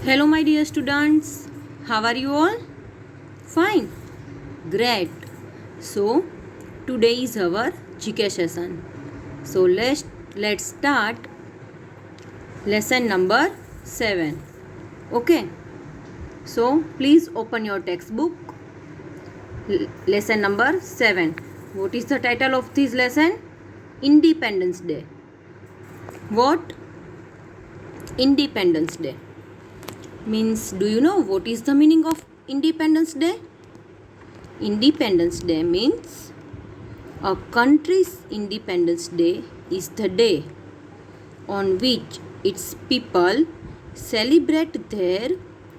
Hello, my dear students. How are you all? Fine. Great. So, today is our GK session. So, let's start lesson number 7. Okay. So, please open your textbook. Lesson number 7. What is the title of this lesson? Independence Day. What? Independence Day means, do you know what is the meaning of Independence Day? Independence Day means a country's Independence Day is the day on which its people celebrate their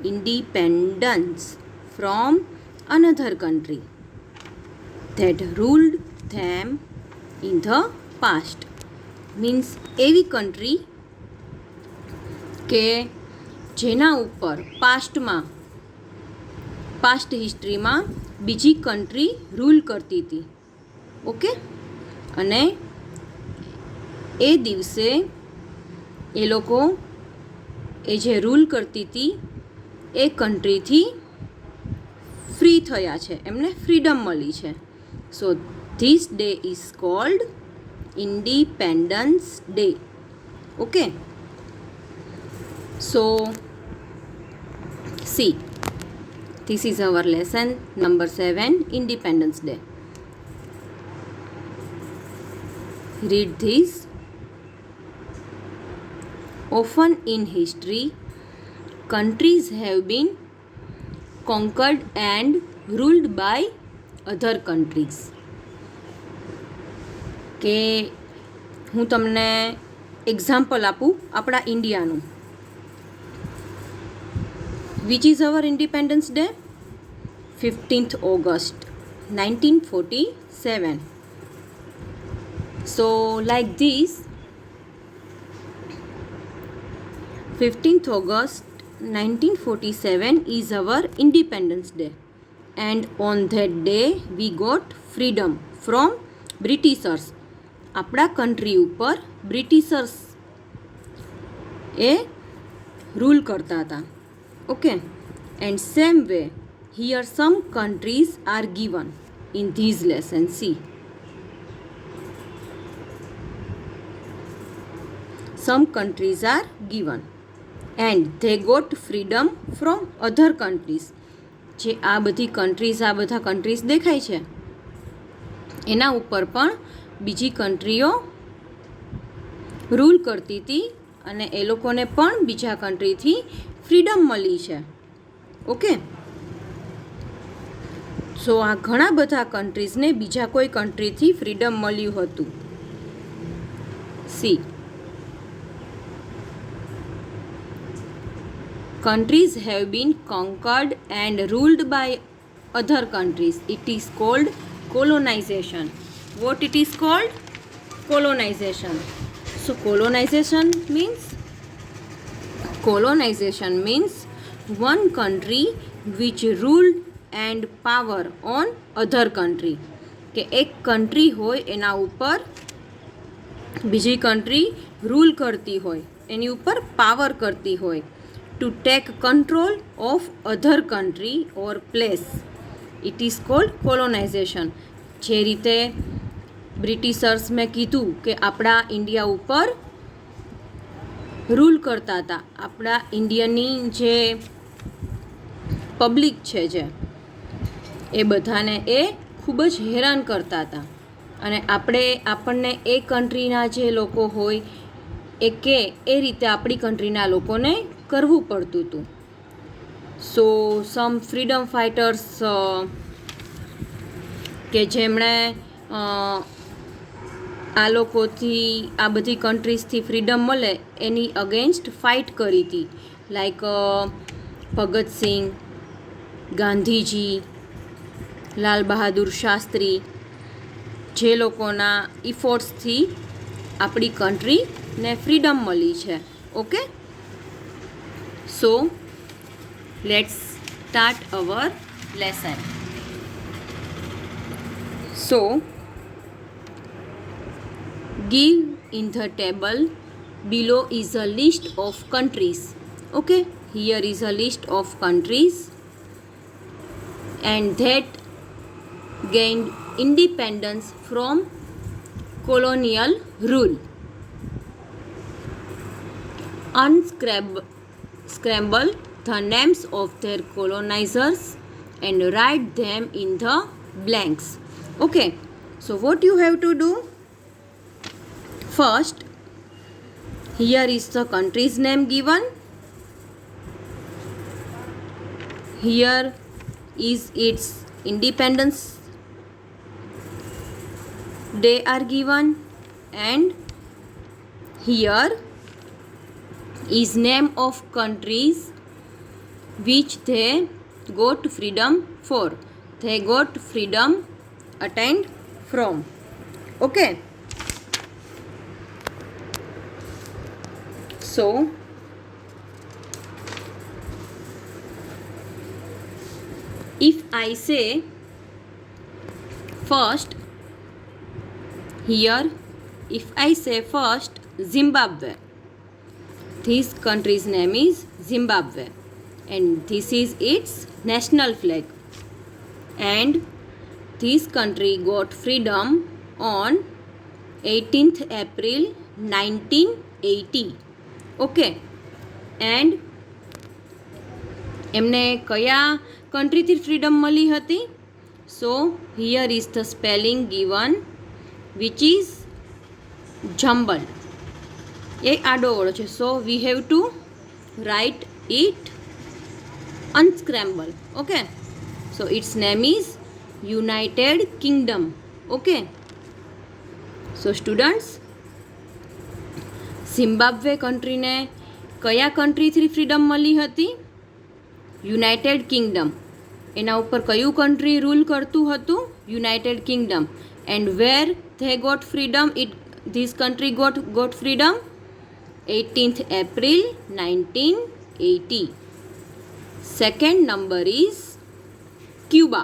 independence from another country that ruled them in the past. Means એવી country કે જેના ઉપર past હિસ્ટ્રીમાં બીજી country rule કરતી હતી. Okay, અને એ દિવસે એ લોકો એ જે રૂલ કરતી હતી એ કન્ટ્રીથી ફ્રી થયા છે, એમને ફ્રીડમ મળી છે. So this day is called independence day. Okay, so see, this is our lesson number 7, Independence Day. Read this. Often in history, countries have been conquered and ruled by other countries. કે હું તમને example આપું આપણા ઇન્ડિયાનું. Which is our Independence Day? 15th August 1947. So like this, 15th August 1947 is our Independence Day, and on that day we got freedom from Britishers. આપણા country ઉપર Britishers એ rule કરતા હતા. Okay, and same way here some countries are given in this lesson. See, some countries are given and they got freedom from other countries. જે આ બધી countries, આ બધા countries દેખાય છે એના ઉપર પણ બીજી કન્ટ્રીઓ રૂલ કરતી હતી અને એ લોકોને પણ બીજા કન્ટ્રીથી ફ્રીડમ મળી છે. ઓકે, સો આ ઘણા બધા કન્ટ્રીઝને બીજા કોઈ કન્ટ્રીથી ફ્રીડમ મળ્યું હતું. C, countries have been conquered and ruled by other countries. It is called colonization. What it is called? Colonization. So colonization means one country which ruled and power on other country. કે એક country હોય એના ઉપર બીજી country rule કરતી હોય, એની ઉપર power કરતી હોય. To take control of other country or place, it is called colonization. જે રીતે બ્રિટિશર્સ મેં કીધું કે આપણા ઇન્ડિયા ઉપર રૂલ કરતા હતા, આપણા ઇન્ડિયાની જે પબ્લિક છે જે એ બધાને એ ખૂબ જ હેરાન કરતા હતા. અને આપણને એ કન્ટ્રીના જે લોકો હોય એ કે એ રીતે આપણી કન્ટ્રીના લોકોને કરવું પડતું હતું. સો સમ ફ્રીડમ ફાઇટર્સ કે જેમણે આ લોકોથી, આ બધી કન્ટ્રીઝથી ફ્રીડમ મળે એની અગેન્સ્ટ ફાઇટ કરી હતી. લાઈક ભગતસિંહ, ગાંધીજી, લાલ બહાદુર શાસ્ત્રી, જે લોકોના ઇફોર્ટ્સથી આપણી કન્ટ્રીને ફ્રીડમ મળી છે. Okay, so let's start our lesson. So give in the table below is a list of countries. Okay, here is a list of countries and that gained independence from colonial rule. Unscramble the names of their colonizers and write them in the blanks. Okay, so what you have to do? First, here is the country's name given. Here is its independence day are given, and here is name of countries which they got freedom for. They got freedom attained from. Okay. So if I say first, here if I say first Zimbabwe, this country's name is Zimbabwe and this is its national flag, and this country got freedom on 18th April 1980. Okay, and એમને કયા કન્ટ્રીથી freedom મળી હતી? So here is the spelling given which is jumble. એ આડો ઓળો છે, so we have to write it unscramble. Okay, so its name is United Kingdom. Okay, so students, Zimbabwe કન્ટ્રીને કયા કન્ટ્રીથી ફ્રીડમ મળી હતી? United Kingdom. એના ઉપર કયું કન્ટ્રી રૂલ કરતું હતું? United Kingdom. And where they got freedom? This country got freedom 18th April 1980. Second number is Cuba.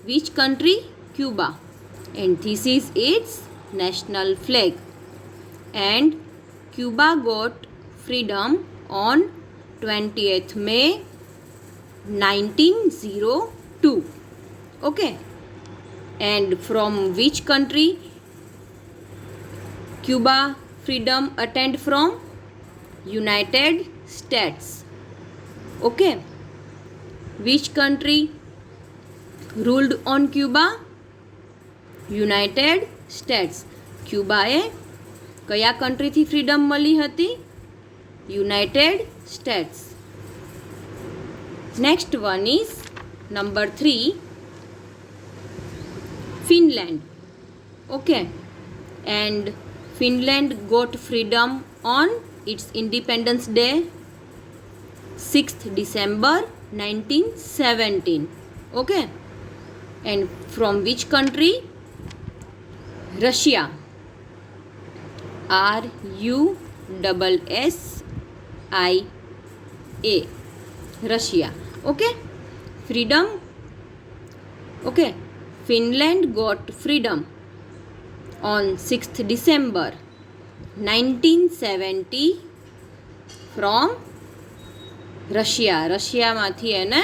Which country? Cuba. And this is its national flag. And Cuba got freedom on 20th May 1902. Okay. And from which country Cuba freedom attained from? United States. Okay. Which country ruled on Cuba? United States. ક્યુબાએ કયા કન્ટ્રીથી freedom મળી હતી? United States. Next one is number 3, Finland. Okay, and Finland got freedom on its independence day 6th December 1917. Okay, and from which country? Russia. RUSSIA. Russia. Okay, freedom. Okay, Finland got freedom on 6th December 1970 from Russia. રશિયામાંથી એને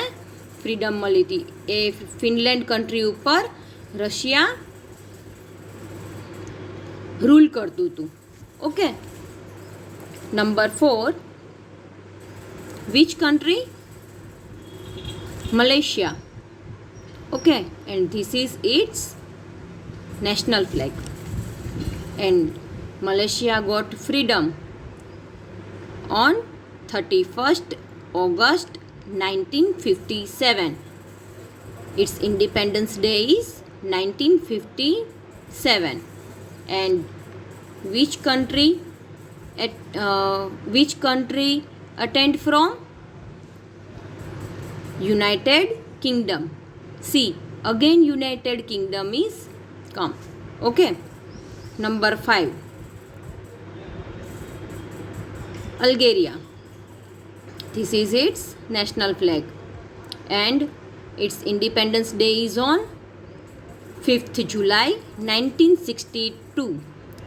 freedom મળી હતી. એ Finland country ઉપર Russia rule કરતું હતું. Okay, number 4, which country? Malaysia. Okay, and this is its national flag. And Malaysia got freedom on 31st August 1957. Its Independence Day is 1957. And which country attained from? United Kingdom. See, again United Kingdom is come. Okay, number 5, Algeria. This is its national flag and its Independence Day is on 5th July 1962.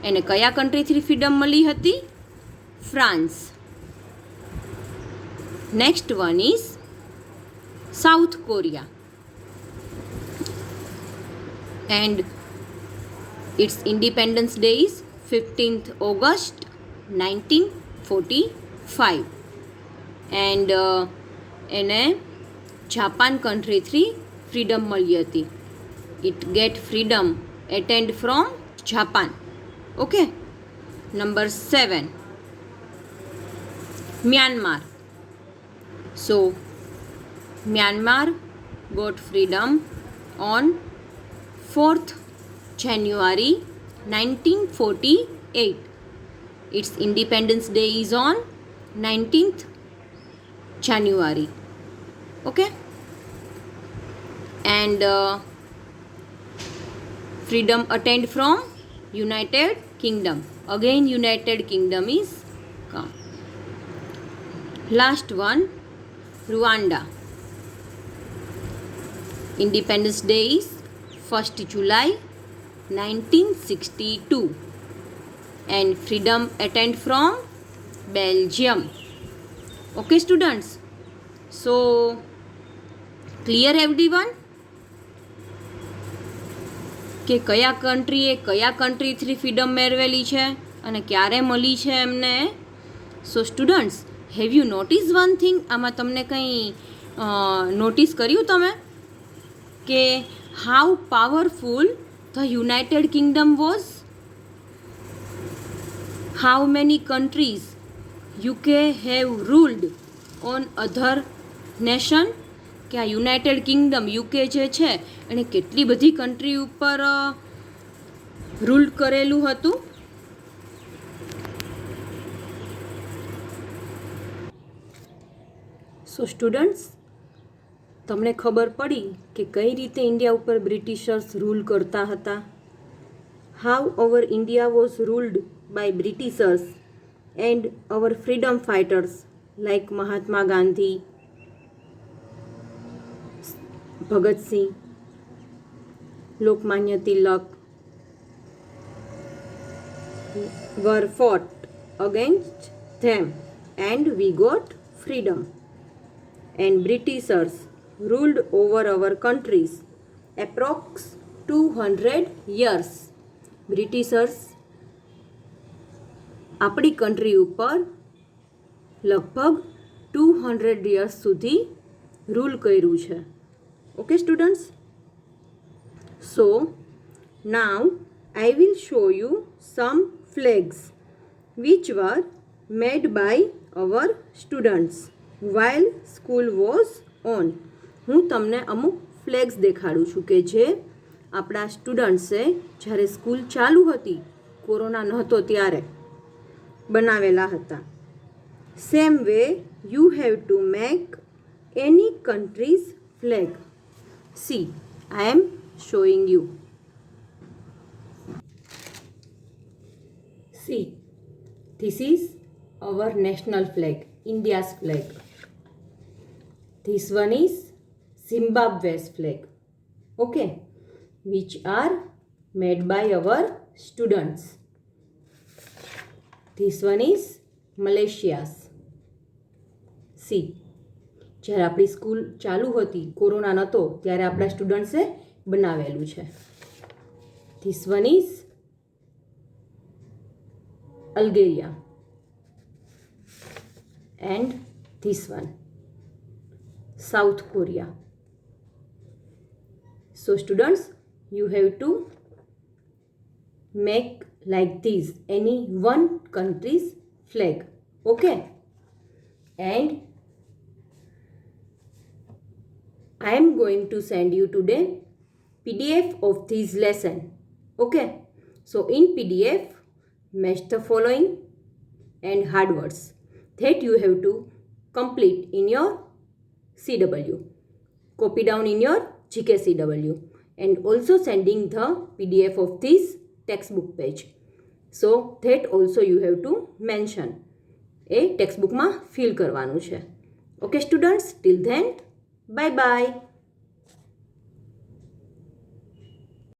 એને કયા કન્ટ્રીથી freedom મળી હતી? France. Next one is South Korea, and its Independence Day is 15th August 1945, and એને Japan કન્ટ્રીથી freedom મળી હતી. It get freedom attend from Japan. Okay. Number 7, Myanmar. So Myanmar got freedom on 4th January 1948. Its Independence Day is on 19th January. Okay. And freedom attained from United Kingdom. Again United Kingdom is come. Last one, Rwanda. Independence Day is 1st July 1962, and freedom attained from Belgium. Okay students, so clear everyone કે કયા કન્ટ્રીએ કયા કન્ટ્રીથી freedom મેળવેલી છે અને ક્યારે મળી છે એમને. So students, have you notice one thing? આમાં તમને કંઈ નોટિસ કર્યું તમે કે how powerful the United Kingdom was? How many countries UK have ruled on other nation? કે આ યુનાઇટેડ કિંગડમ UK જે છે એણે કેટલી બધી કન્ટ્રી ઉપર રૂલ કરેલું હતું. સો સ્ટુડન્ટ્સ, તમને ખબર પડી કે કઈ રીતે ઇન્ડિયા ઉપર બ્રિટિશર્સ રૂલ કરતા હતા. How our India was ruled by Britishers and our freedom fighters like Mahatma Gandhi, Bhagat Singh, Lokmanya Tilak were fought against them and we got freedom. And Britishers ruled over our countries approx 200 years. Britishers આપણી country ઉપર લગભગ 200 years સુધી rule કર્યું છે. Okay students, so now I will show you some flags which were made by our students while school was on. હું તમને અમુક flags દેખાડું છું કે જે આપણા સ્ટુડન્ટ્સે જ્યારે સ્કૂલ ચાલુ હતી, કોરોના નહોતો ત્યારે બનાવેલા હતા. Same way you have to make any countries flag. See, I am showing you. See, this is our national flag, India's flag. This one is Zimbabwe's flag. Okay, which are made by our students. This one is Malaysia's. See, જ્યારે આપણી school ચાલુ હતી, corona નહોતો ત્યારે આપણા સ્ટુડન્ટ્સે બનાવેલું છે. This one is Algeria. And this one, South Korea. So students, you have to make like this any one country's flag. Okay, and I am going to send you today PDF of this lesson. Okay, so in PDF match the following and hard words that you have to complete in your CW, copy down in your GK CW, and also sending the PDF of this textbook page. So that also you have to mention. એ ટેક્સ્ટબુકમાં fill કરવાનું છે. Okay students, till then bye by.